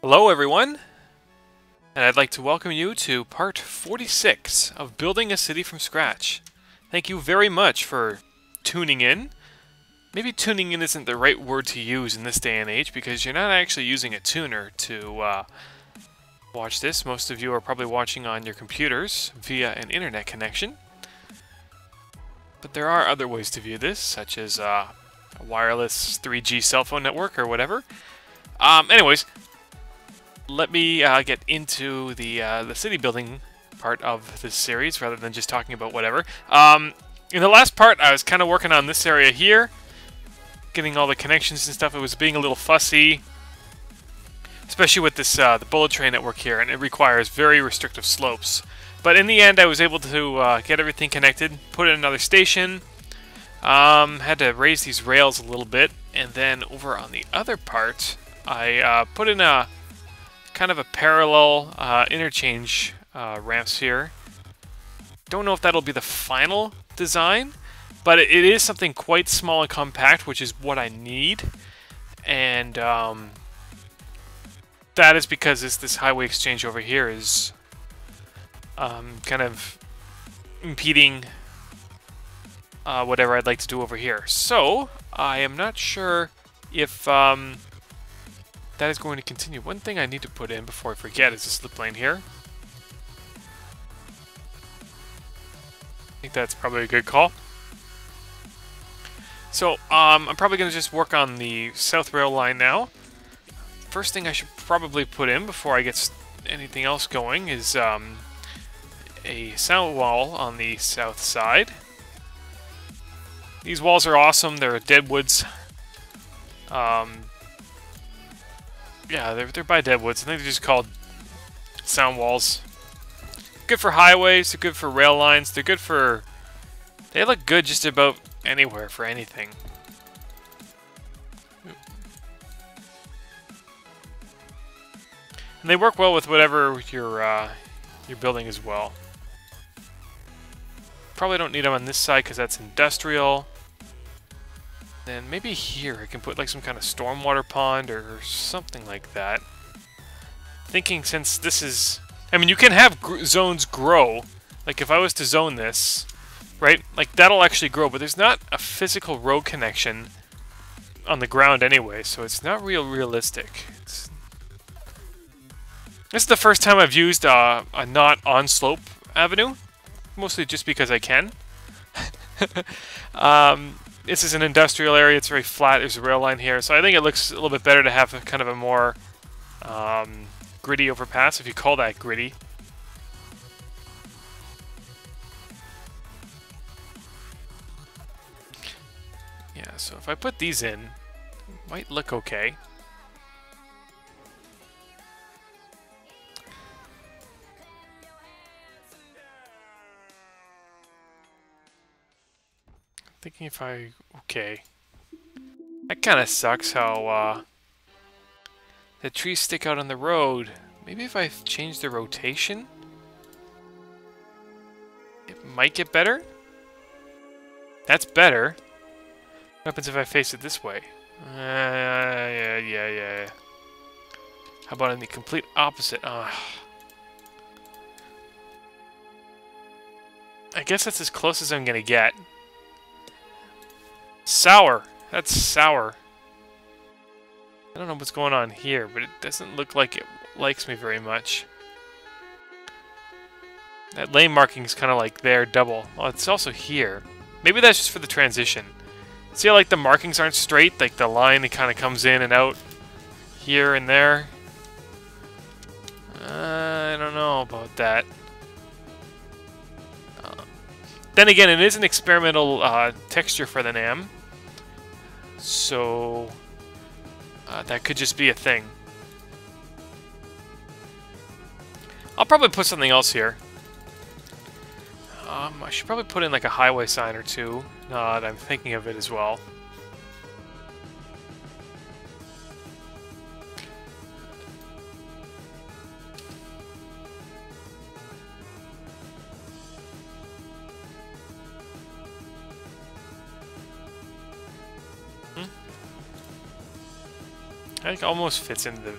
Hello everyone, and I'd like to welcome you to part 46 of building a city from scratch. Thank you very much for tuning in. Maybe tuning in isn't the right word to use in this day and age because you're not actually using a tuner to watch this. Most of you are probably watching on your computers via an internet connection. But there are other ways to view this, such as a wireless 3G cell phone network or whatever. Anyways, let me get into the city building part of this series rather than just talking about whatever. In the last part, I was kind of working on this area here, getting all the connections and stuff. It was being a little fussy, especially with this the bullet train network here, and it requires very restrictive slopes. But in the end, I was able to get everything connected, put in another station, had to raise these rails a little bit, and then over on the other part, I put in a kind of a parallel interchange ramps here. Don't know if that'll be the final design, but it is something quite small and compact, which is what I need. And that is because this highway exchange over here is kind of impeding whatever I'd like to do over here. So I am not sure if that is going to continue. One thing I need to put in before I forget is a slip lane here. I think that's probably a good call. So I'm probably going to just work on the south rail line now. First thing I should probably put in before I get anything else going is a sound wall on the south side. These walls are awesome. They're deadwoods. Yeah, they're by deadwoods. I think they're just called sound walls. Good for highways. They're good for rail lines. They're good for... They look good just about anywhere for anything. And they work well with whatever you're building as well. Probably don't need them on this side because that's industrial. Then maybe here I can put like some kind of stormwater pond or something like that. Thinking since this is... I mean, you can have zones grow. Like if I was to zone this, right? Like that'll actually grow, but there's not a physical road connection on the ground anyway, so it's not realistic. This is the first time I've used a not on-slope avenue. Mostly just because I can. This is an industrial area, it's very flat, there's a rail line here, so I think it looks a little bit better to have a kind of a more gritty overpass, if you call that gritty. Yeah, so if I put these in, it might look okay. Thinking if I... Okay. That kind of sucks how the trees stick out on the road. Maybe if I change the rotation, it might get better? That's better. What happens if I face it this way? Yeah. How about in the complete opposite? I guess that's as close as I'm gonna get. Sour. That's sour. I don't know what's going on here, but it doesn't look like it likes me very much. That lane marking is kind of like there, double. Oh, it's also here. Maybe that's just for the transition. See how like the markings aren't straight? Like the line that kind of comes in and out here and there? I don't know about that. Then again, it is an experimental texture for the NAM. So that could just be a thing. I'll probably put something else here. I should probably put in like a highway sign or two. Now that I'm thinking of it as well. I think it almost fits into the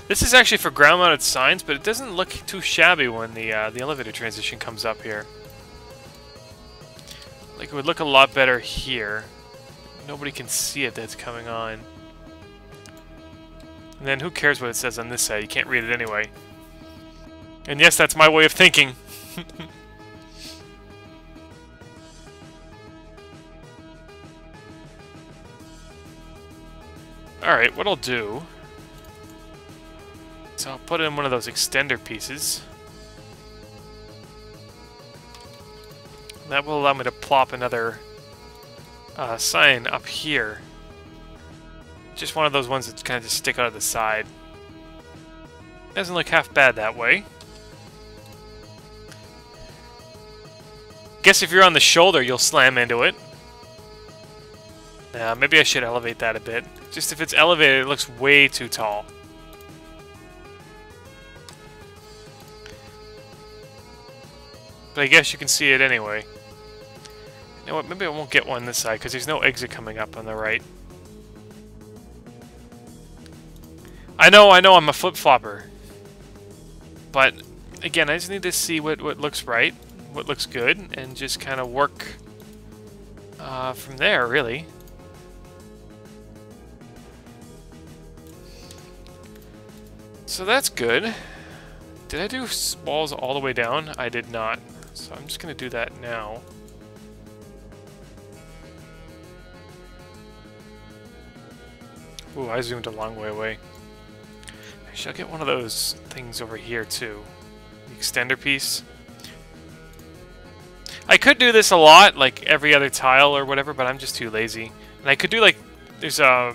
This is actually for ground-mounted signs, but it doesn't look too shabby when the elevator transition comes up here. Like, it would look a lot better here. Nobody can see it that's coming on. And then who cares what it says on this side? You can't read it anyway. And yes, that's my way of thinking. Alright, what I'll do... So I'll put in one of those extender pieces. That will allow me to plop another sign up here. Just one of those ones that kind of just stick out of the side. Doesn't look half bad that way. Guess if you're on the shoulder, you'll slam into it. Maybe I should elevate that a bit. Just if it's elevated, it looks way too tall. But I guess you can see it anyway. You know what, maybe I won't get one this side, because there's no exit coming up on the right. I know, I'm a flip-flopper. But, again, I just need to see what looks right, what looks good, and just kind of work from there, really. So that's good. Did I do walls all the way down? I did not. So I'm just going to do that now. Ooh, I zoomed a long way away. I shall get one of those things over here too. The extender piece. I could do this a lot, like every other tile or whatever, but I'm just too lazy. And I could do like, it's a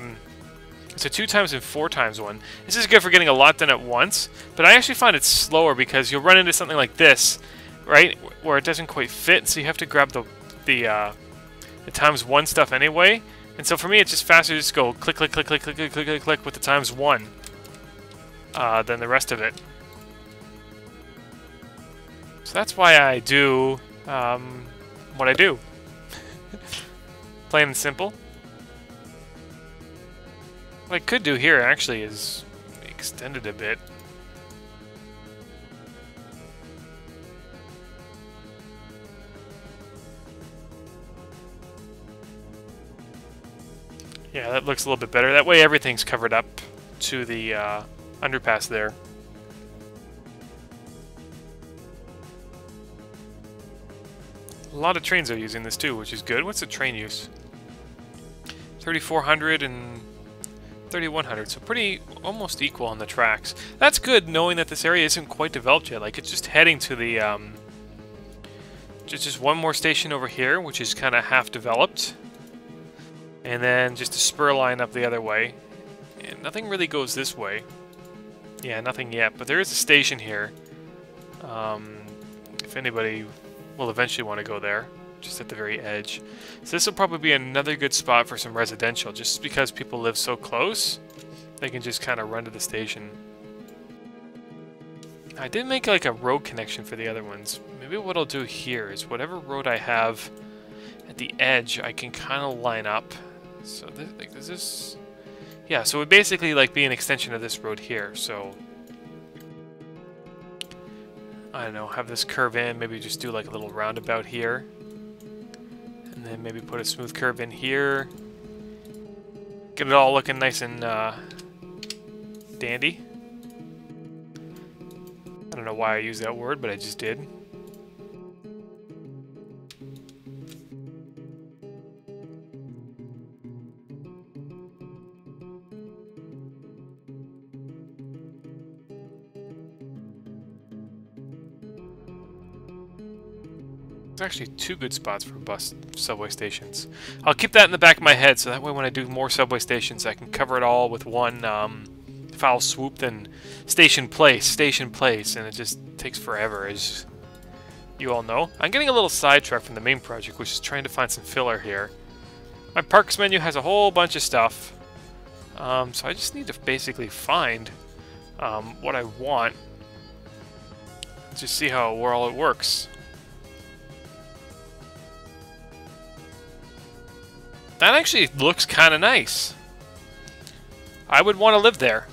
2x and 4x one. This is good for getting a lot done at once, but I actually find it slower because you'll run into something like this, right, where it doesn't quite fit, so you have to grab the ×1 stuff anyway. And so for me, it's just faster to just go click, click, click, click, click, click, click, click, click with the ×1 than the rest of it. So that's why I do what I do. Plain and simple. What I could do here, actually, is extend it a bit. Yeah, that looks a little bit better. That way everything's covered up to the underpass there. A lot of trains are using this too, which is good. What's the train use? 3,400 and 3,100, so pretty almost equal on the tracks. That's good, knowing that this area isn't quite developed yet. Like, it's just heading to the just one more station over here, which is kind of half developed, and then just a spur line up the other way. And nothing really goes this way. Yeah, nothing yet, but there is a station here. If anybody will eventually want to go there, just at the very edge. So this will probably be another good spot for some residential, just because people live so close, they can just kind of run to the station. I did make like a road connection for the other ones. Maybe what I'll do here is whatever road I have at the edge, I can kind of line up. So this, like, does this... Yeah, so it would basically like be an extension of this road here, so... I don't know, have this curve in, maybe just do like a little roundabout here. And then maybe put a smooth curve in here. Get it all looking nice and dandy. I don't know why I used that word, but I just did. There's actually two good spots for bus subway stations. I'll keep that in the back of my head, so that way when I do more subway stations, I can cover it all with one foul swoop than station place, and it just takes forever, as you all know. I'm getting a little sidetracked from the main project, which is trying to find some filler here. My parks menu has a whole bunch of stuff, so I just need to basically find what I want. Just see how well it works. That actually looks kind of nice. I would want to live there.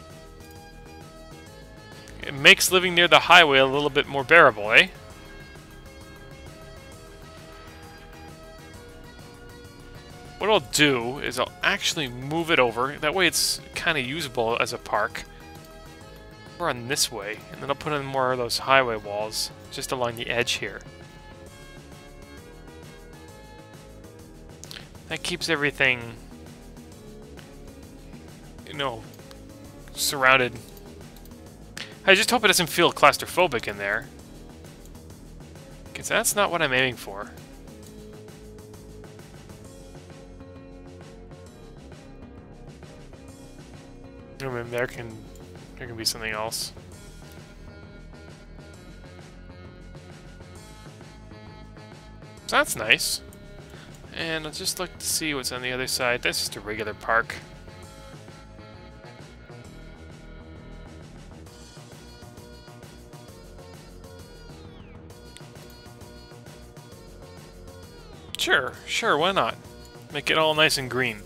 It makes living near the highway a little bit more bearable, eh? What I'll do is I'll actually move it over. That way it's kind of usable as a park. Or on this way. And then I'll put in more of those highway walls just along the edge here. That keeps everything, you know, surrounded. I just hope it doesn't feel claustrophobic in there. Because that's not what I'm aiming for. I mean, there can be something else. So that's nice. And I'll just look to see what's on the other side. That's just a regular park. Sure, why not? Make it all nice and green.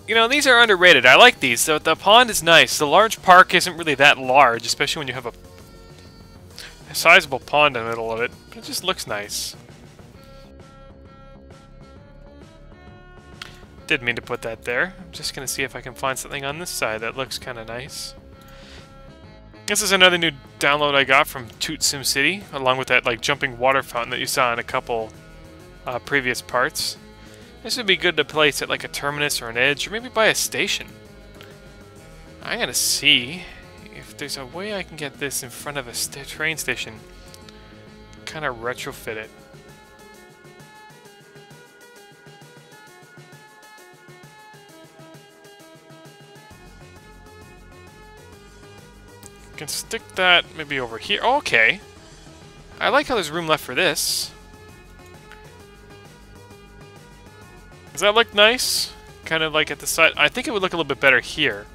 You know, these are underrated. I like these. So the pond is nice. The large park isn't really that large, especially when you have a sizable pond in the middle of it. But it just looks nice. Didn't mean to put that there. I'm just going to see if I can find something on this side that looks kind of nice. This is another new download I got from Toot SimCity, along with that like jumping water fountain that you saw in a couple previous parts. This would be good to place at like a terminus or an edge, or maybe by a station. I'm gonna see if there's a way I can get this in front of a train station. Kind of retrofit it. Can stick that maybe over here. Oh, okay. I like how there's room left for this. Does that look nice? Kind of like at the side. I think it would look a little bit better here.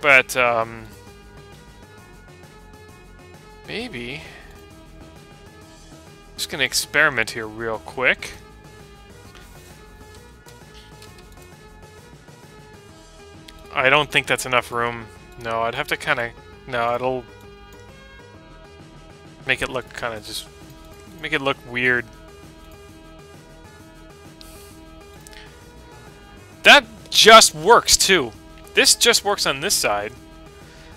But, maybe. Just gonna experiment here real quick. I don't think that's enough room. No, I'd have to kind of... No, it'll make it look kind of just... Make it look weird. That just works, too. This just works on this side.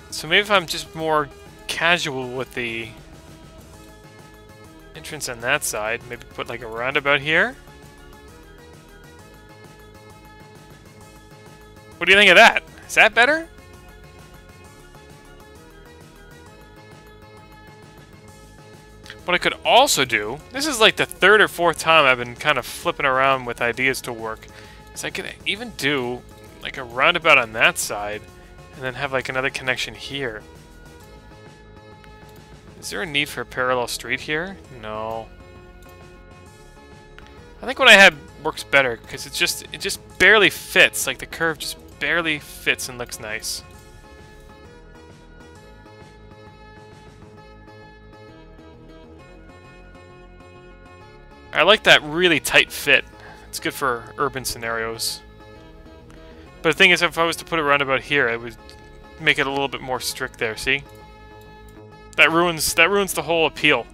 So maybe if I'm just more casual with the entrance on that side, maybe put like a roundabout here. What do you think of that? Is that better? What I could also do, this is like the third or fourth time I've been kind of flipping around with ideas to work, is I could even do like a roundabout on that side and then have like another connection here. Is there a need for a parallel street here? No. I think what I had works better because it just barely fits. Like the curve just barely fits and looks nice. I like that really tight fit. It's good for urban scenarios. But the thing is, if I was to put it roundabout here, it would make it a little bit more strict there, see? That ruins the whole appeal.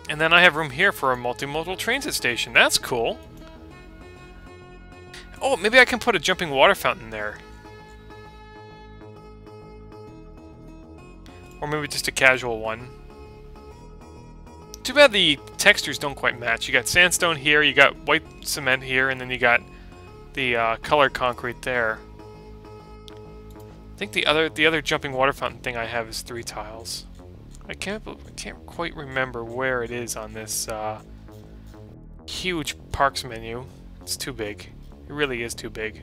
And then I have room here for a multimodal transit station. That's cool. Oh, maybe I can put a jumping water fountain there. Or maybe just a casual one. Too bad the textures don't quite match. You got sandstone here, you got white cement here, and then you got the colored concrete there. I think the other jumping water fountain thing I have is 3 tiles. I can't quite remember where it is on this huge parks menu. It's too big. It really is too big.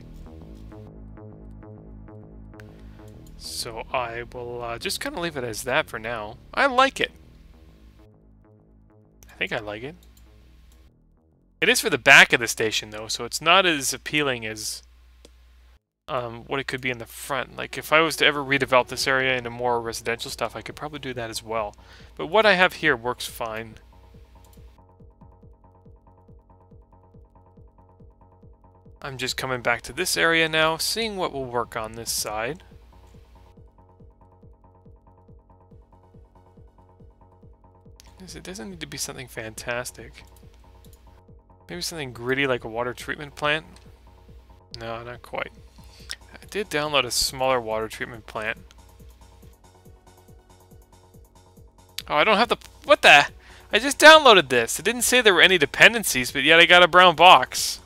So I will just kind of leave it as that for now. I like it. I think I like it. It is for the back of the station, though, so it's not as appealing as what it could be in the front. Like, if I was to ever redevelop this area into more residential stuff, I could probably do that as well. But what I have here works fine. I'm just coming back to this area now, seeing what will work on this side. It doesn't need to be something fantastic. Maybe something gritty like a water treatment plant? No, not quite. I did download a smaller water treatment plant. Oh, I don't have the... What the... I just downloaded this. It didn't say there were any dependencies, but yet I got a brown box.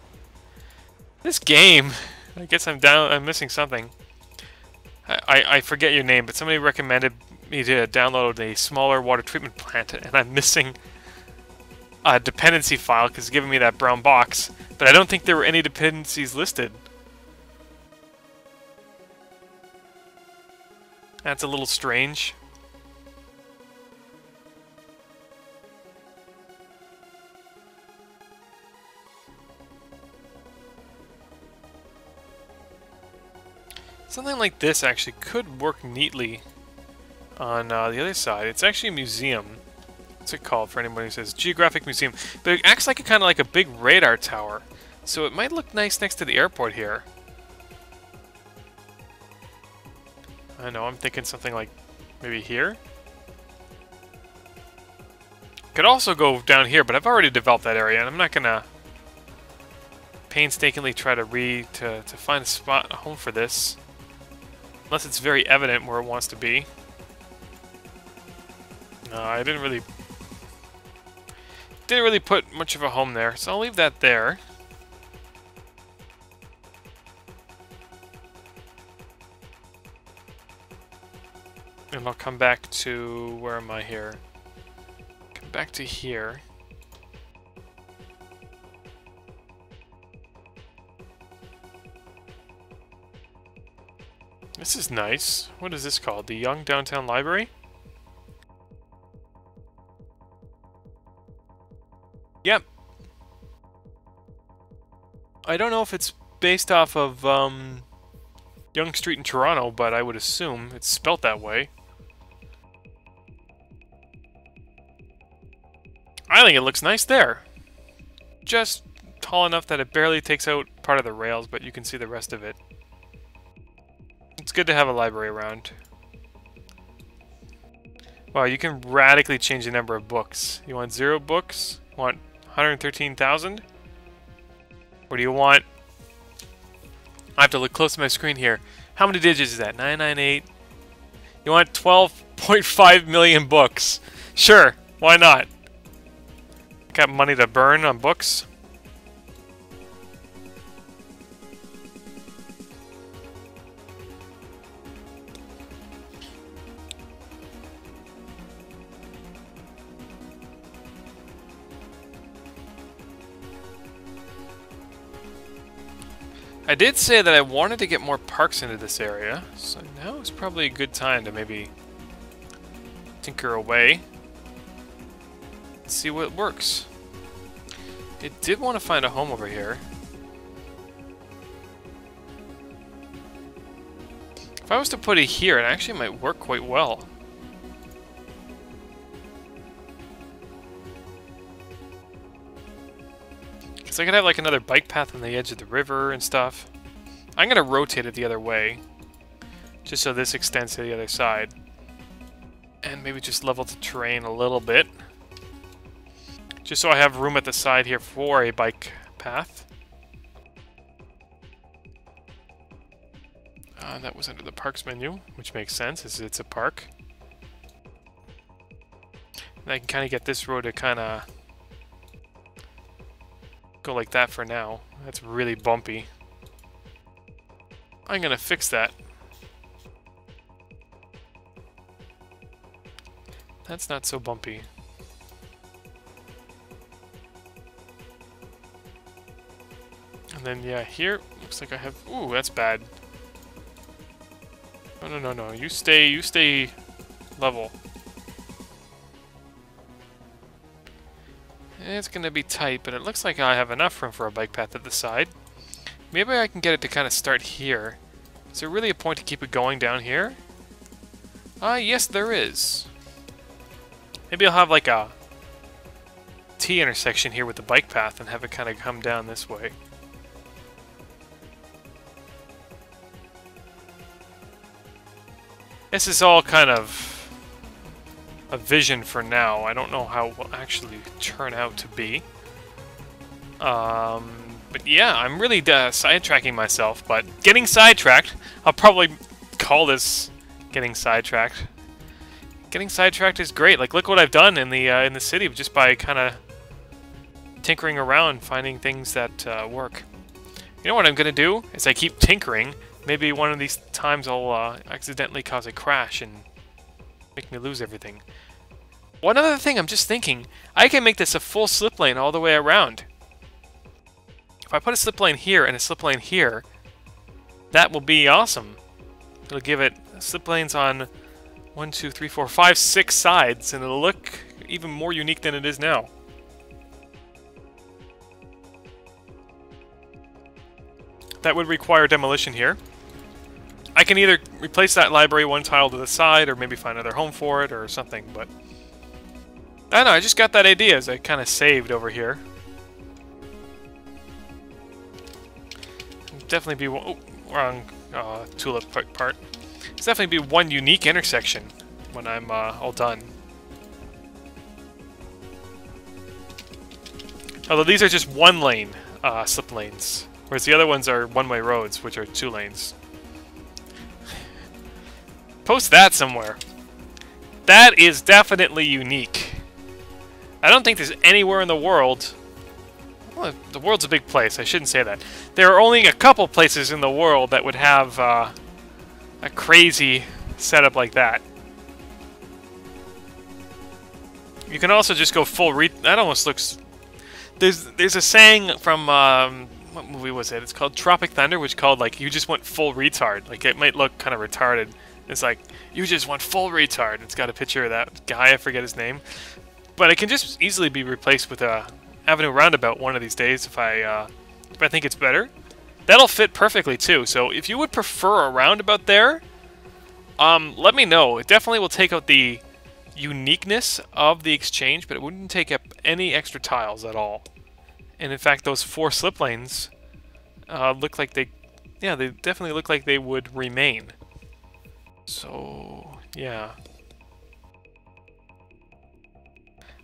This game... I guess I'm missing something. I forget your name, but somebody recommended me to download a smaller water treatment plant, and I'm missing a dependency file because it's giving me that brown box. But I don't think there were any dependencies listed. That's a little strange. Something like this actually could work neatly on the other side. It's actually a museum. What's it called for anyone who says Geographic Museum? But it acts like kind of like a big radar tower. So it might look nice next to the airport here. I know, I'm thinking something like maybe here. Could also go down here, but I've already developed that area, and I'm not gonna painstakingly try to find a spot, a home for this. Unless it's very evident where it wants to be. No, I didn't really put much of a home there, so I'll leave that there. And I'll come back to... where am I here? Come back to here. This is nice. What is this called? The Young Downtown Library? Yep. I don't know if it's based off of Yonge Street in Toronto, but I would assume it's spelt that way. I think it looks nice there. Just tall enough that it barely takes out part of the rails, but you can see the rest of it. It's good to have a library around. Wow, you can radically change the number of books. You want 0 books? You want 113,000? Or do you want... I have to look close to my screen here. How many digits is that? 998? You want 12.5 million books. Sure, why not? Got money to burn on books? I did say that I wanted to get more parks into this area, so now is probably a good time to maybe tinker away and see what works. I did want to find a home over here. If I was to put it here, it actually might work quite well. So I could have like another bike path on the edge of the river and stuff. I'm going to rotate it the other way, just so this extends to the other side. And maybe just level the terrain a little bit. Just so I have room at the side here for a bike path. That was under the parks menu, which makes sense, as it's a park. And I can kind of get this road to kind of go like that for now. That's really bumpy. I'm gonna fix that. That's not so bumpy. And then, yeah, here, looks like I have... Ooh, that's bad. No, no, no, no. You stay level. It's gonna be tight, but it looks like I have enough room for a bike path at the side. Maybe I can get it to kind of start here. Is there really a point to keep it going down here? Yes, there is. Maybe I'll have like a T intersection here with the bike path and have it kind of come down this way. This is all kind of a vision for now. I don't know how it will actually turn out to be. But yeah, I'm really sidetracking myself, but getting sidetracked. I'll probably call this getting sidetracked. Getting sidetracked is great. Like, look what I've done in the city just by kind of tinkering around, finding things that work. You know what I'm gonna do? Is I keep tinkering. Maybe one of these times I'll accidentally cause a crash and make me lose everything. One other thing I'm just thinking, I can make this a full slip lane all the way around. If I put a slip lane here and a slip lane here, that will be awesome. It'll give it slip lanes on 1, 2, 3, 4, 5, 6 sides, and it'll look even more unique than it is now. That would require demolition here. I can either replace that library one tile to the side, or maybe find another home for it, or something, but... I don't know, I just got that idea as I kind of saved over here. Definitely be one... Oh, wrong tulip part. It's definitely be one unique intersection when I'm all done. Although these are just one lane slip lanes, whereas the other ones are one-way roads, which are 2 lanes. Post that somewhere. That is definitely unique. I don't think there's anywhere in the world... Well, the world's a big place, I shouldn't say that. There are only a couple places in the world that would have a crazy setup like that. You can also just go full that almost looks... There's a saying from... what movie was it? It's called Tropic Thunder, which called, like, you just went full retard. Like, it might look kind of retarded. It's like, you just went full retard. It's got a picture of that guy, I forget his name. But it can just easily be replaced with a Avenue Roundabout one of these days if I think it's better. That'll fit perfectly too. So if you would prefer a roundabout there, let me know. It definitely will take out the uniqueness of the exchange, but it wouldn't take up any extra tiles at all. And in fact, those 4 slip lanes look like they definitely look like they would remain. So, yeah.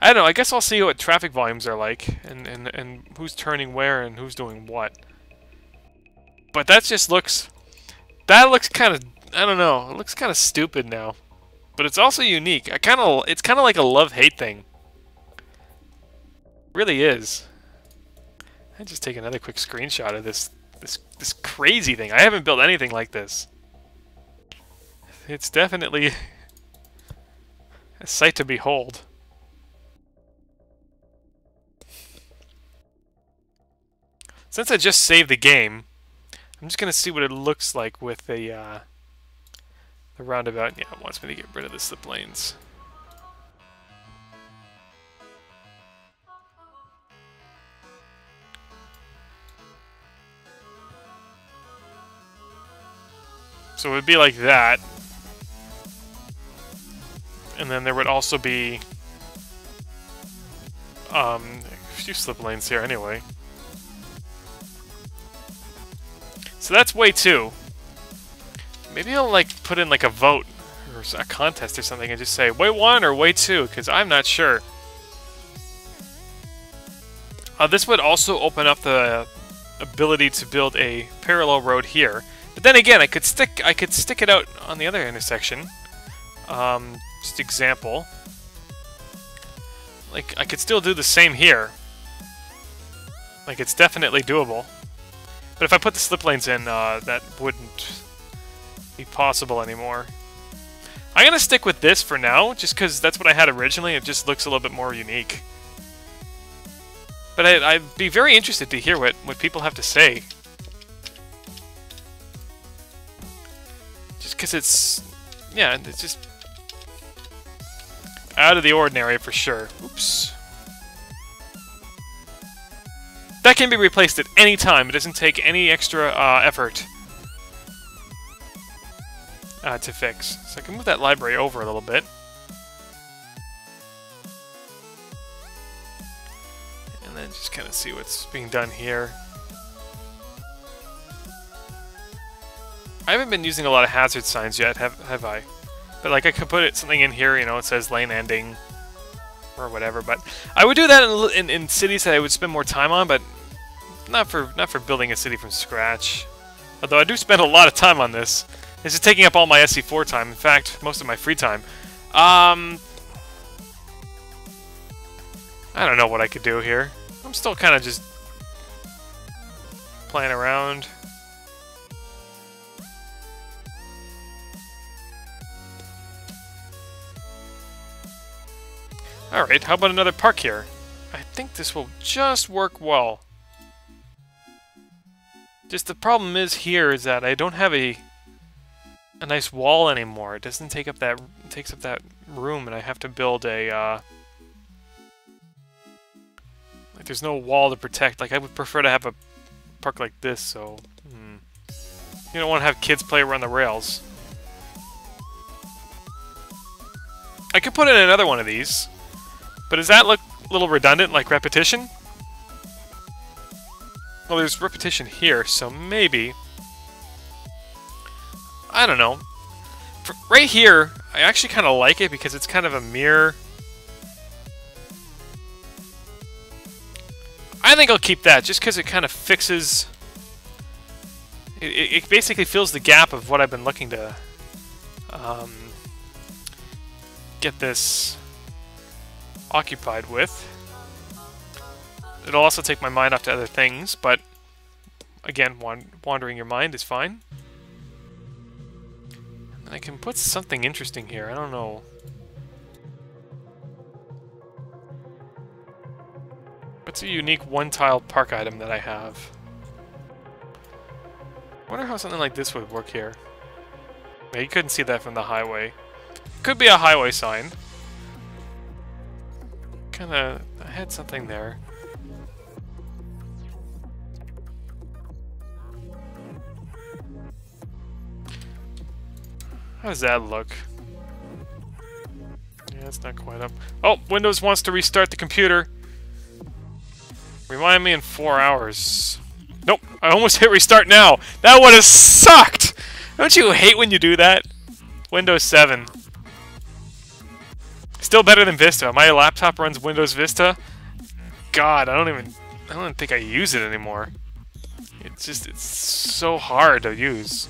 I don't know, I guess I'll see what traffic volumes are like, and who's turning where and who's doing what. But that just looks... That looks kind of... I don't know, it looks kind of stupid now. But it's also unique. It's kind of like a love-hate thing. It really is. I just take another quick screenshot of this crazy thing. I haven't built anything like this. It's definitely a sight to behold. Since I just saved the game, I'm just gonna see what it looks like with the roundabout. Yeah, it wants me to get rid of the slip lanes. So it would be like that. And then there would also be a few slip lanes here anyway. So that's way 2. Maybe I'll like put in like a vote or a contest or something and just say way 1 or way 2, because I'm not sure. This would also open up the ability to build a parallel road here. But then again, I could stick it out on the other intersection. Just example. Like, I could still do the same here. Like, it's definitely doable. But if I put the slip lanes in, that wouldn't be possible anymore. I'm gonna stick with this for now, just because that's what I had originally. It just looks a little bit more unique. But I'd be very interested to hear what people have to say. Just because it's... yeah, it's just... out of the ordinary for sure. Oops. That can be replaced at any time. It doesn't take any extra effort to fix. So I can move that library over a little bit. And then just kind of see what's being done here. I haven't been using a lot of hazard signs yet, have I? But like I could put something in here, you know, it says lane ending or whatever. But I would do that in cities that I would spend more time on, but not for building a city from scratch. Although I do spend a lot of time on this. This is taking up all my SC4 time. In fact, most of my free time. I don't know what I could do here. I'm still kind of just playing around. Alright, how about another park here? I think this will just work well. Just the problem is here is that I don't have a nice wall anymore. It doesn't take up that takes up that room, and I have to build a like there's no wall to protect. Like I would prefer to have a park like this, so you don't want to have kids play around the rails. I could put in another one of these, but does that look a little redundant, like repetition? Well, there's repetition here, so maybe... I don't know. Right here, I actually kind of like it because it's kind of a mirror. I think I'll keep that, just because it kind of fixes... It basically fills the gap of what I've been looking to get this occupied with. It'll also take my mind off to other things, but again, wandering your mind is fine. And I can put something interesting here. I don't know. What's a unique one-tile park item that I have? I wonder how something like this would work here. Yeah, you couldn't see that from the highway. Could be a highway sign. Kinda, I had something there. How does that look? Yeah, it's not quite up. Oh, Windows wants to restart the computer. Remind me in 4 hours. Nope, I almost hit restart now. That would have sucked! Don't you hate when you do that? Windows 7. Still better than Vista. My laptop runs Windows Vista. God, I don't even think I use it anymore. It's so hard to use.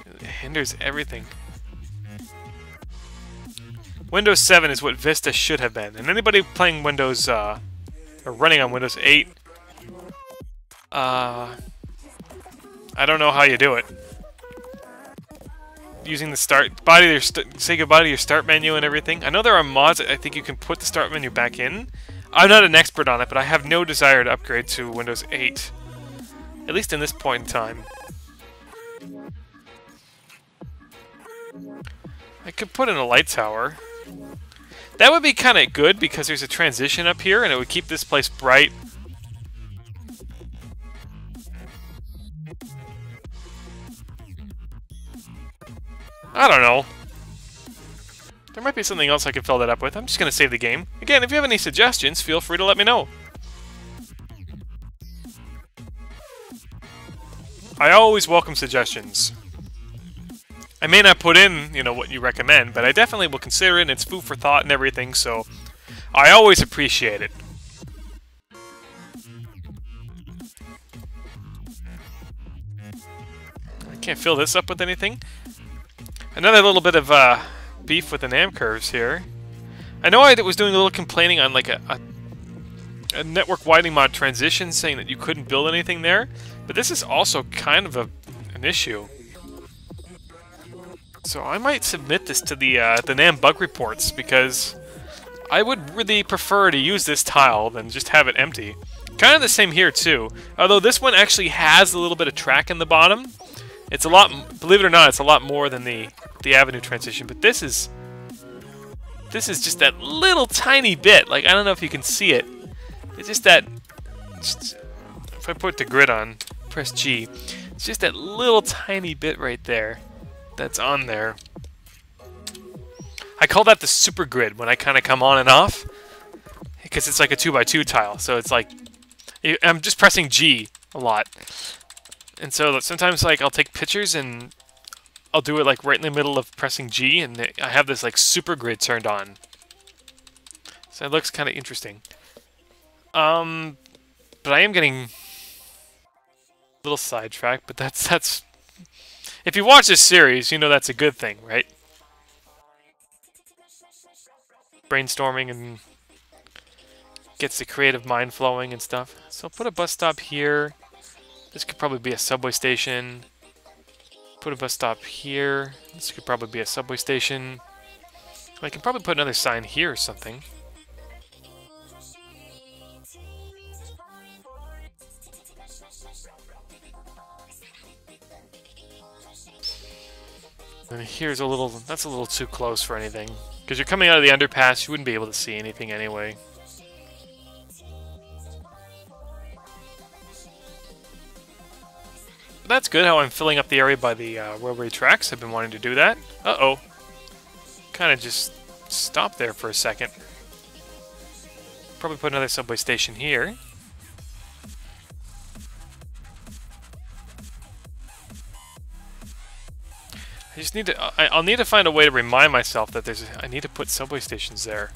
It hinders everything. Windows 7 is what Vista should have been. And anybody playing Windows, or running on Windows 8, I don't know how you do it. Using the say goodbye to your start menu and everything. I know there are mods that I think you can put the start menu back in. I'm not an expert on it, but I have no desire to upgrade to Windows 8. At least in this point in time. I could put in a light tower. That would be kind of good because there's a transition up here and it would keep this place bright. I don't know. There might be something else I could fill that up with. I'm just going to save the game. Again, if you have any suggestions, feel free to let me know. I always welcome suggestions. I may not put in, you know, what you recommend, but I definitely will consider it, and it's food for thought and everything, so I always appreciate it. I can't fill this up with anything. Another little bit of beef with the NAM curves here. I know I was doing a little complaining on like a network widening mod transition, saying that you couldn't build anything there, but this is also kind of an issue. So I might submit this to the NAM bug reports, because I would really prefer to use this tile than just have it empty. Kind of the same here too, although this one actually has a little bit of track in the bottom. It's a lot, believe it or not, it's a lot more than the avenue transition, but this is just that little tiny bit. Like, I don't know if you can see it. It's just that, if I put the grid on, press G, it's just that little tiny bit right there that's on there. I call that the super grid when I kind of come on and off, because it's like a 2x2 tile, so it's like, I'm just pressing G a lot. And so sometimes, like, I'll take pictures and I'll do it like right in the middle of pressing G, and I have this like super grid turned on. So it looks kind of interesting. But I am getting a little sidetracked, but that's if you watch this series, you know that's a good thing, right? Brainstorming and gets the creative mind flowing and stuff. So I'll put a bus stop here. This could probably be a subway station. Put a bus stop here. This could probably be a subway station. I can probably put another sign here or something. And here's a little, that's a little too close for anything. Because you're coming out of the underpass, you wouldn't be able to see anything anyway. But that's good how I'm filling up the area by the railway tracks. I've been wanting to do that. Uh-oh. Kind of just stopped there for a second. Probably put another subway station here. I just need to. I'll need to find a way to remind myself that I need to put subway stations there.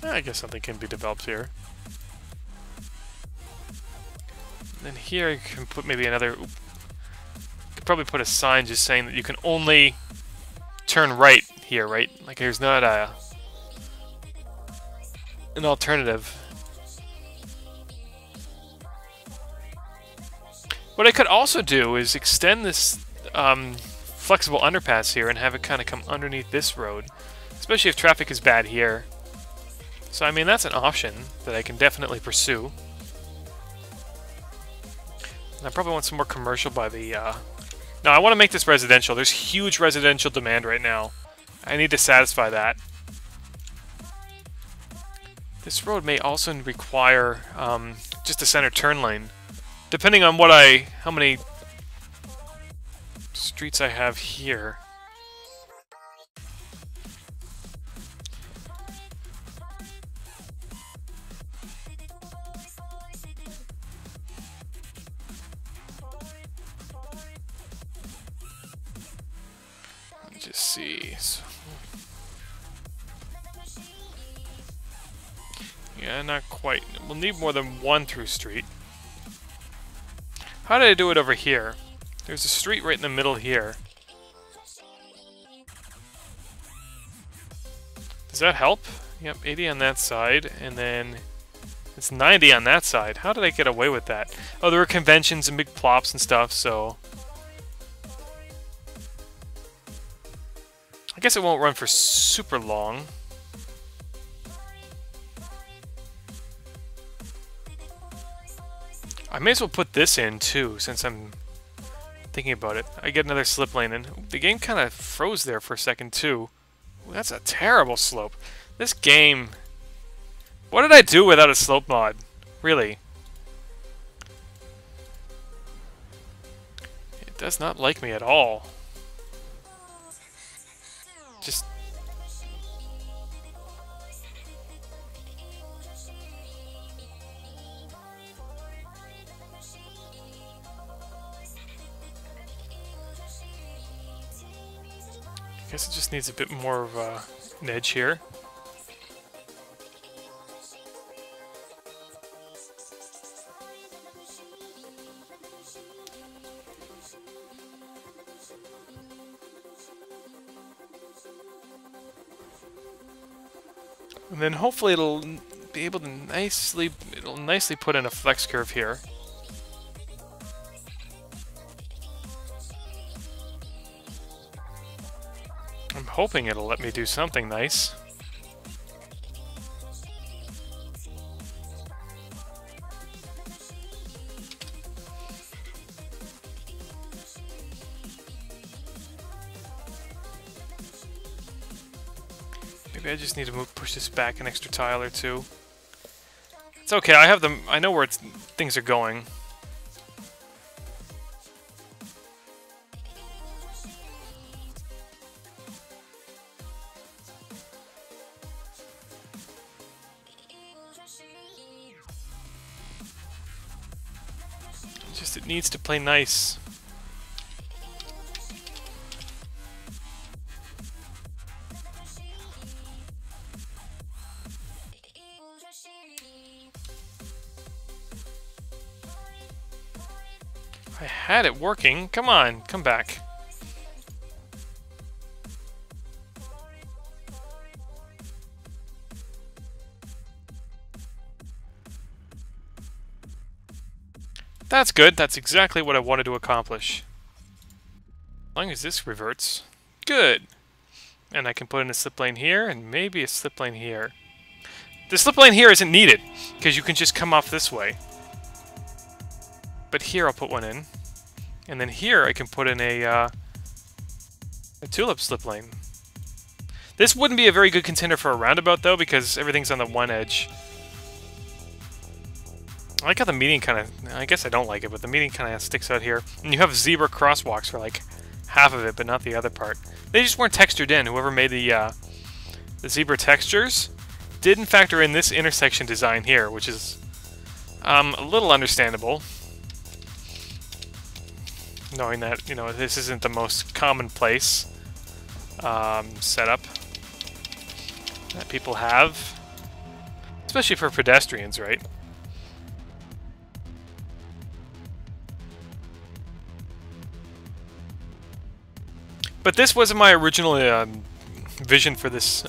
I guess something can be developed here. And then here you can put maybe another. You could probably put a sign just saying that you can only turn right here, right? Like there's not an alternative. What I could also do is extend this flexible underpass here and have it kind of come underneath this road, especially if traffic is bad here. So I mean that's an option that I can definitely pursue. And I probably want some more commercial by the... No, I want to make this residential. There's huge residential demand right now. I need to satisfy that. This road may also require just a center turn lane. Depending on how many streets I have here. Let me just see. Yeah, not quite. We'll need more than one through street. How did I do it over here? There's a street right in the middle here. Does that help? Yep, 80 on that side, and then it's 90 on that side. How did I get away with that? Oh, there were conventions and big plops and stuff, so... I guess it won't run for super long. I may as well put this in too, since I'm thinking about it. I get another slip lane in. The game kind of froze there for a second too. Ooh, that's a terrible slope. This game... What did I do without a slope mod? Really? It does not like me at all. Just... I guess it just needs a bit more of an edge here. And then hopefully it'll be able to nicely put in a flex curve here. I'm hoping it'll let me do something nice. Maybe I just need to push this back an extra tile or two. It's okay, I know where things are going. Just it needs to play nice. I had it working. Come on, come back. That's good. That's exactly what I wanted to accomplish. As long as this reverts. Good. And I can put in a slip lane here, and maybe a slip lane here. The slip lane here isn't needed, because you can just come off this way. But here I'll put one in. And then here I can put in a tulip slip lane. This wouldn't be a very good contender for a roundabout, though, because everything's on the one edge. I like how the median kind of... I guess I don't like it, but the median kind of sticks out here. And you have zebra crosswalks for, like, half of it, but not the other part. They just weren't textured in. Whoever made the zebra textures didn't factor in this intersection design here, which is a little understandable. Knowing that, you know, this isn't the most commonplace setup that people have. Especially for pedestrians, right? But this wasn't my original vision for this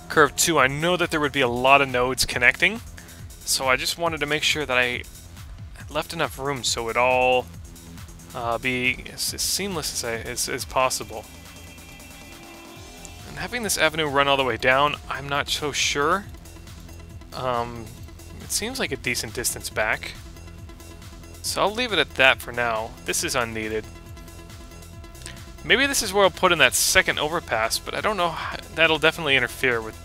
curve 2. I know that there would be a lot of nodes connecting, so I just wanted to make sure that I left enough room so it all be as seamless as possible. And having this avenue run all the way down, I'm not so sure. It seems like a decent distance back. So I'll leave it at that for now. This is unneeded. Maybe this is where I'll put in that second overpass, but I don't know. That'll definitely interfere with...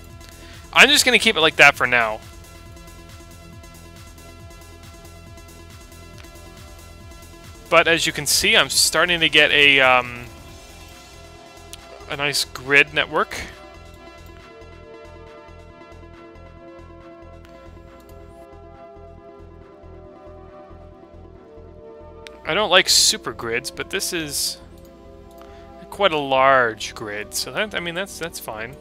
I'm just going to keep it like that for now. But as you can see, I'm starting to get a nice grid network. I don't like super grids, but this is quite a large grid, so that, I mean, that's fine.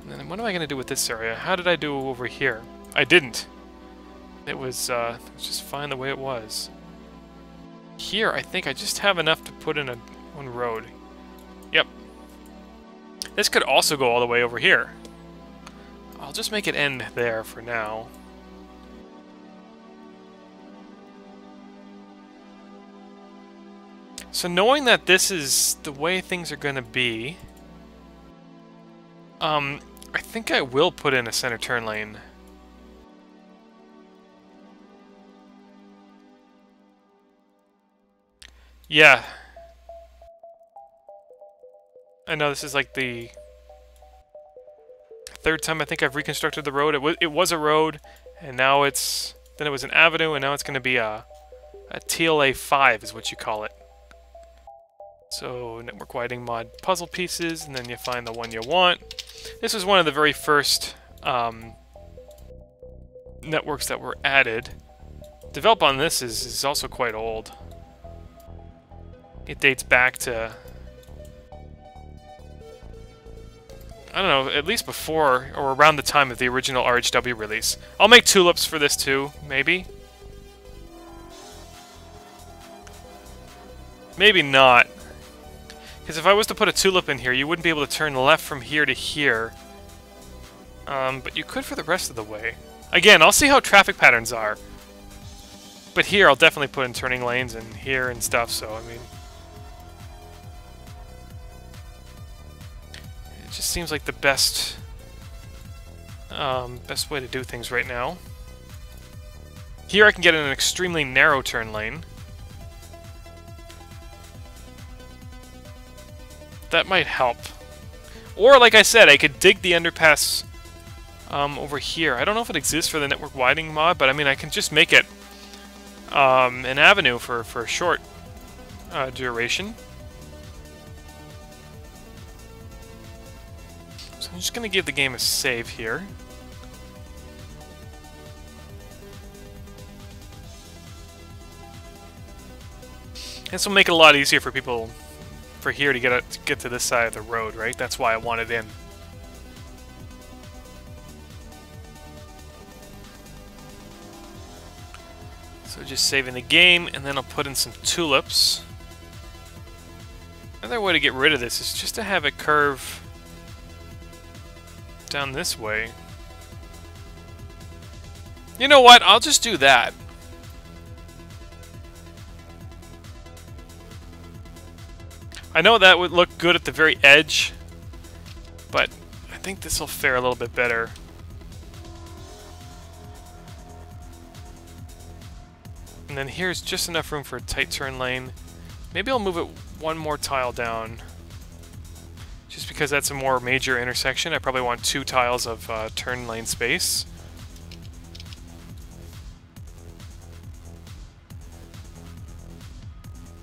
And then what am I going to do with this area? How did I do over here? I didn't. It was just fine the way it was. Here, I think I just have enough to put in one road. Yep. This could also go all the way over here. I'll just make it end there for now. So knowing that this is the way things are going to be, I think I will put in a center turn lane. Yeah. I know this is like the third time I think I've reconstructed the road. It was a road, and now then it was an avenue, and now it's going to be a TLA 5 is what you call it. So, network widening mod puzzle pieces, and then you find the one you want. This was one of the very first networks that were added. Develop on this is also quite old. It dates back to, I don't know, at least before or around the time of the original RHW release. I'll make tulips for this too, maybe. Maybe not. Because if I was to put a tulip in here, you wouldn't be able to turn left from here to here. But you could for the rest of the way. Again, I'll see how traffic patterns are. But here, I'll definitely put in turning lanes and here and stuff, so, I mean... It just seems like the best way to do things right now. Here I can get in an extremely narrow turn lane. That might help. Or, like I said, I could dig the underpass over here. I don't know if it exists for the network widening mod, but I mean, I can just make it an avenue for a short duration. So I'm just going to give the game a save here. This will make it a lot easier for people for here to get to this side of the road, right? That's why I want it in. So just saving the game, and then I'll put in some tulips. Another way to get rid of this is just to have it curve down this way. You know what? I'll just do that. I know that would look good at the very edge, but I think this will fare a little bit better. And then here's just enough room for a tight turn lane. Maybe I'll move it one more tile down. Just because that's a more major intersection, I probably want 2 tiles of turn lane space.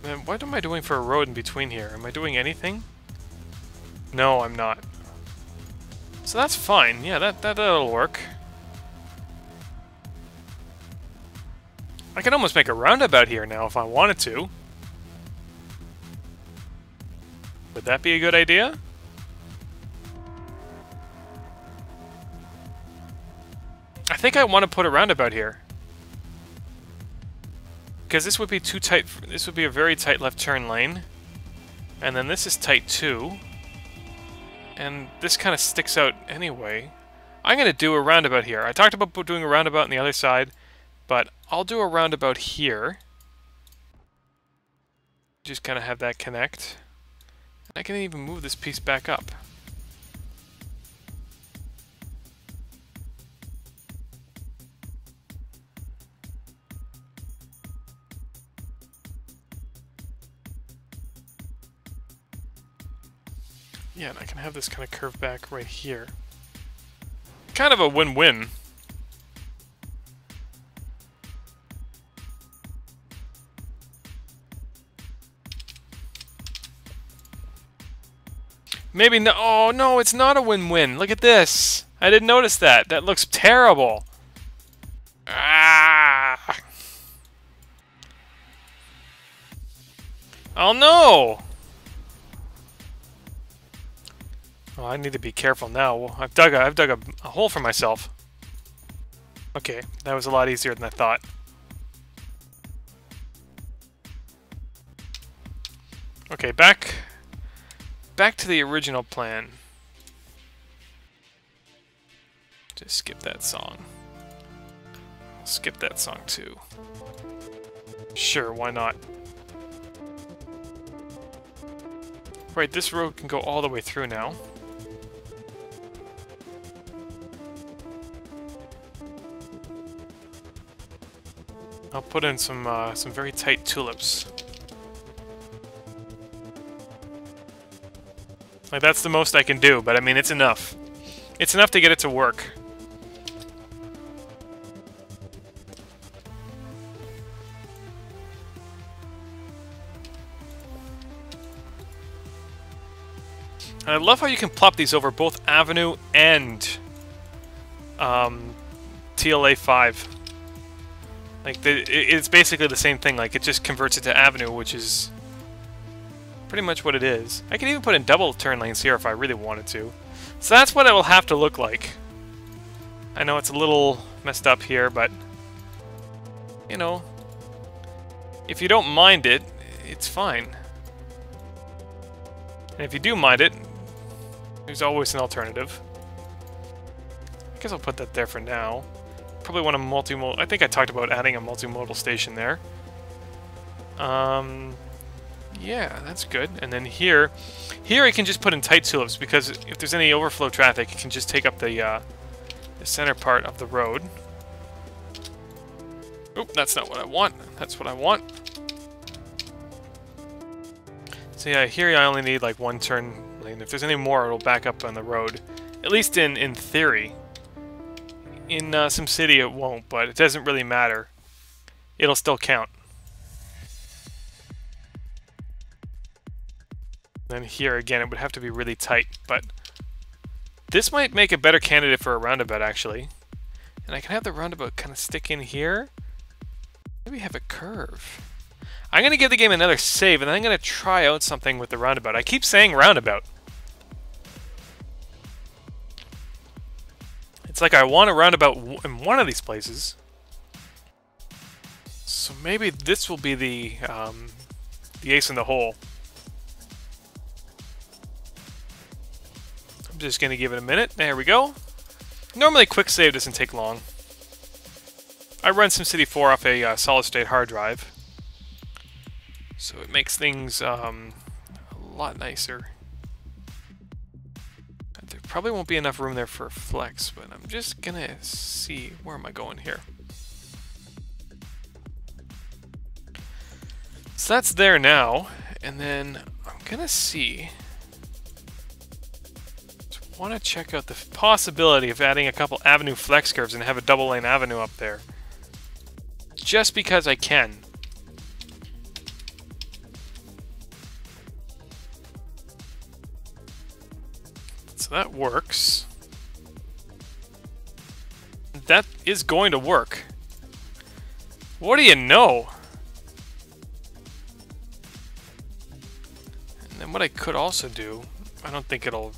And what am I doing for a road in between here? Am I doing anything? No, I'm not. So that's fine. Yeah, that'll work. I can almost make a roundabout here now if I wanted to. Would that be a good idea? I think I want to put a roundabout here. Because this would be too tight. This would be a very tight left turn lane. And then this is tight too. And this kind of sticks out anyway. I'm going to do a roundabout here. I talked about doing a roundabout on the other side, but I'll do a roundabout here. Just kind of have that connect. I can even move this piece back up. Yeah, and I can have this kind of curve back right here. Kind of a win-win. Maybe no. Oh, no, it's not a win-win. Look at this. I didn't notice that. That looks terrible. Ah! Oh, no! Oh, I need to be careful now. I've dug a hole for myself. Okay, that was a lot easier than I thought. Okay, back to the original plan. Just skip that song. I'll skip that song too. Sure, why not? Right, this road can go all the way through now. I'll put in some very tight tulips. Like, that's the most I can do, but I mean, it's enough. It's enough to get it to work. And I love how you can plop these over both Avenue and TLA 5. Like, it's basically the same thing. Like, it just converts it to Avenue, which is pretty much what it is. I can even put in double turn lanes here if I really wanted to. So that's what it will have to look like. I know it's a little messed up here, but, you know, if you don't mind it, it's fine. And if you do mind it, there's always an alternative. I guess I'll put that there for now. Probably want a multimodal. I think I talked about adding a multimodal station there. Yeah, that's good. And then here I can just put in tight tulips because if there's any overflow traffic, it can just take up the center part of the road. Oop, that's not what I want. That's what I want. So yeah, here I only need like one turn lane. If there's any more, it'll back up on the road. At least in theory. In SimCity it won't, but it doesn't really matter. It'll still count. Then here again, it would have to be really tight, but this might make a better candidate for a roundabout actually. And I can have the roundabout kind of stick in here. Maybe have a curve. I'm going to give the game another save, and then I'm going to try out something with the roundabout. I keep saying roundabout. It's like I want a roundabout in one of these places. So maybe this will be the ace in the hole. I'm just going to give it a minute. There we go. Normally, quick save doesn't take long. I run SimCity 4 off a solid-state hard drive, so it makes things a lot nicer. There probably won't be enough room there for a flex, but I'm just going to see. Where am I going here? So that's there now, and then I'm going to see. Just want to check out the possibility of adding a couple avenue flex curves and have a double lane avenue up there. Just because I can. So that works. That is going to work. What do you know? And then what I could also do, I don't think it'll...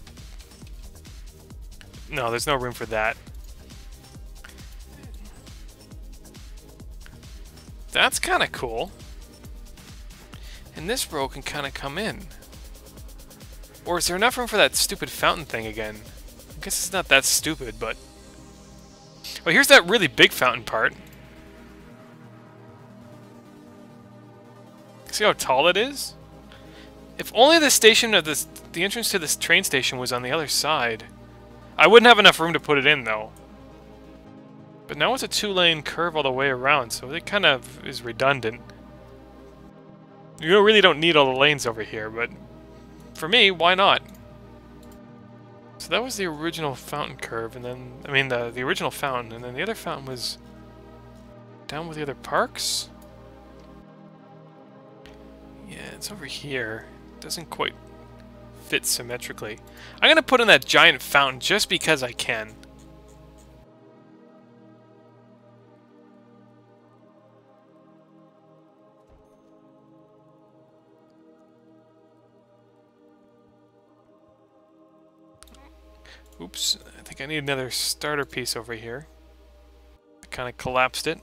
No, there's no room for that. That's kind of cool. And this row can kind of come in. Or is there enough room for that stupid fountain thing again? I guess it's not that stupid, but... Oh, here's that really big fountain part. See how tall it is? If only the station of this, the entrance to this train station was on the other side. I wouldn't have enough room to put it in, though. But now it's a two-lane curve all the way around, so it kind of is redundant. You really don't need all the lanes over here, but for me, why not? So that was the original fountain curve, and then, I mean, the original fountain, and then the other fountain was down with the other parks? Yeah, it's over here. It doesn't quite fit symmetrically. I'm gonna put in that giant fountain just because I can. Oops, I think I need another starter piece over here. I kind of collapsed it.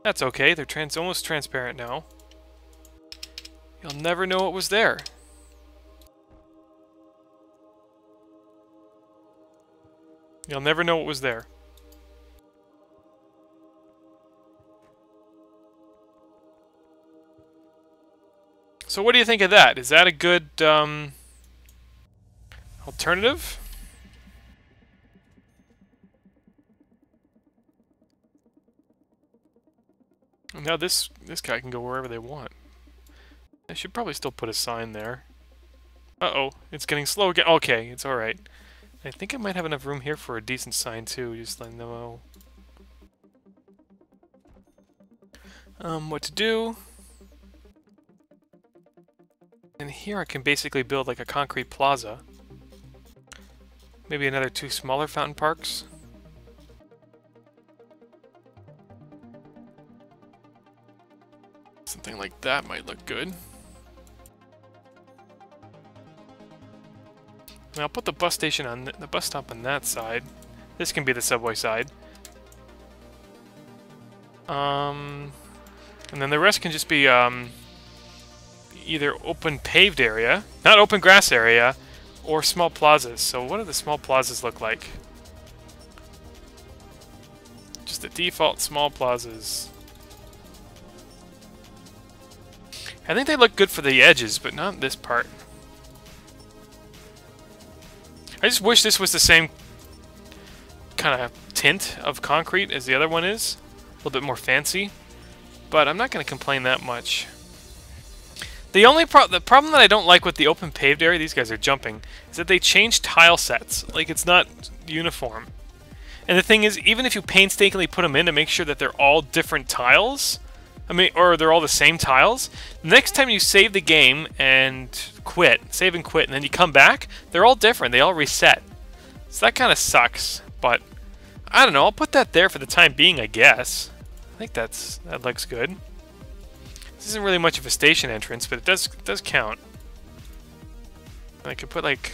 That's okay, they're almost transparent now. You'll never know what was there. You'll never know what was there. So what do you think of that? Is that a good alternative? Now this guy can go wherever they want. I should probably still put a sign there. Uh-oh, it's getting slow again. Okay, it's alright. I think I might have enough room here for a decent sign too, just letting them know. What to do. And here I can basically build like a concrete plaza. Maybe another 2 smaller fountain parks. Something like that might look good. And I'll put the bus station on the bus stop on that side. This can be the subway side. And then the rest can just be either open paved area, not open grass area, or small plazas. So what do the small plazas look like? Just the default small plazas. I think they look good for the edges, but not this part. I just wish this was the same kind of tint of concrete as the other one is. A little bit more fancy. But I'm not going to complain that much. The problem that I don't like with the open paved area, these guys are jumping, is that they change tile sets. Like, it's not uniform. And the thing is, even if you painstakingly put them in to make sure that they're all different tiles, I mean, or they're all the same tiles, next time you save the game and quit, save and quit, and then you come back, they're all different. They all reset. So that kind of sucks, but I don't know. I'll put that there for the time being, I guess. I think that looks good. This isn't really much of a station entrance, but it does count. I could put like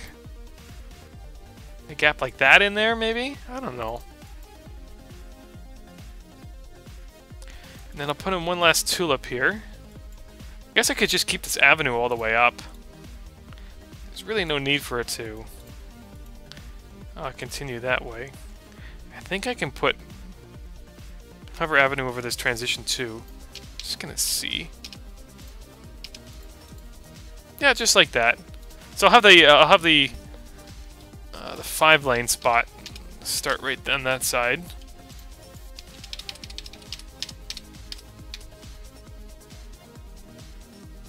a gap like that in there, maybe? I don't know. And then I'll put in one last tulip here. I guess I could just keep this avenue all the way up. There's really no need for it to continue that way. I think I can put hover avenue over this transition too. Just gonna see. Yeah, just like that. So I'll have the 5-lane spot start right on that side.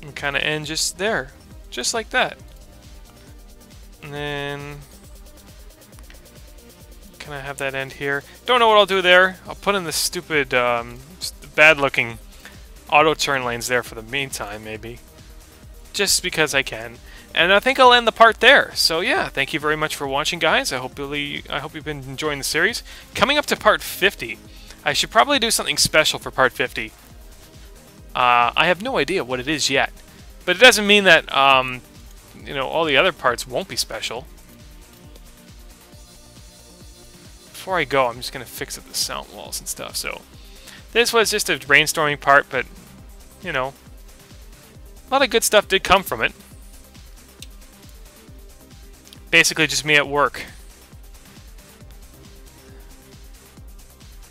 And kind of end just there. Just like that. And then can I have that end here? Don't know what I'll do there. I'll put in the stupid, bad-looking auto turn lanes there for the meantime, maybe. Just because I can. And I think I'll end the part there. So yeah, thank you very much for watching, guys. I hope you've been enjoying the series. Coming up to part 50, I should probably do something special for part 50. I have no idea what it is yet, but it doesn't mean that you know, all the other parts won't be special. Before I go, I'm just gonna fix up the sound walls and stuff. So this was just a brainstorming part, but you know, a lot of good stuff did come from it. Basically just me at work.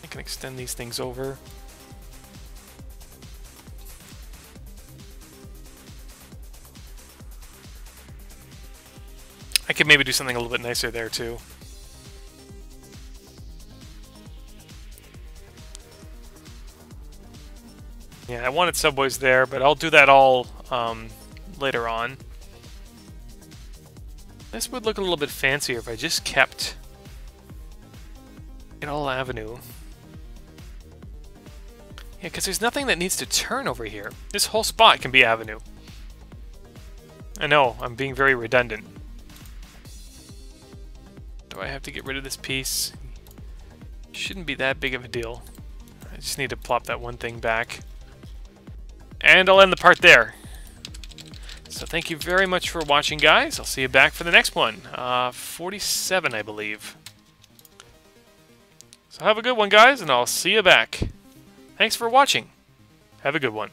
I can extend these things over. I could maybe do something a little bit nicer there too. Yeah, I wanted subways there, but I'll do that all later on. This would look a little bit fancier if I just kept it all avenue. Yeah, because there's nothing that needs to turn over here. This whole spot can be avenue. I know, I'm being very redundant. Do I have to get rid of this piece? Shouldn't be that big of a deal. I just need to plop that one thing back. And I'll end the part there. So thank you very much for watching, guys. I'll see you back for the next one. 47, I believe. So have a good one, guys, and I'll see you back. Thanks for watching. Have a good one.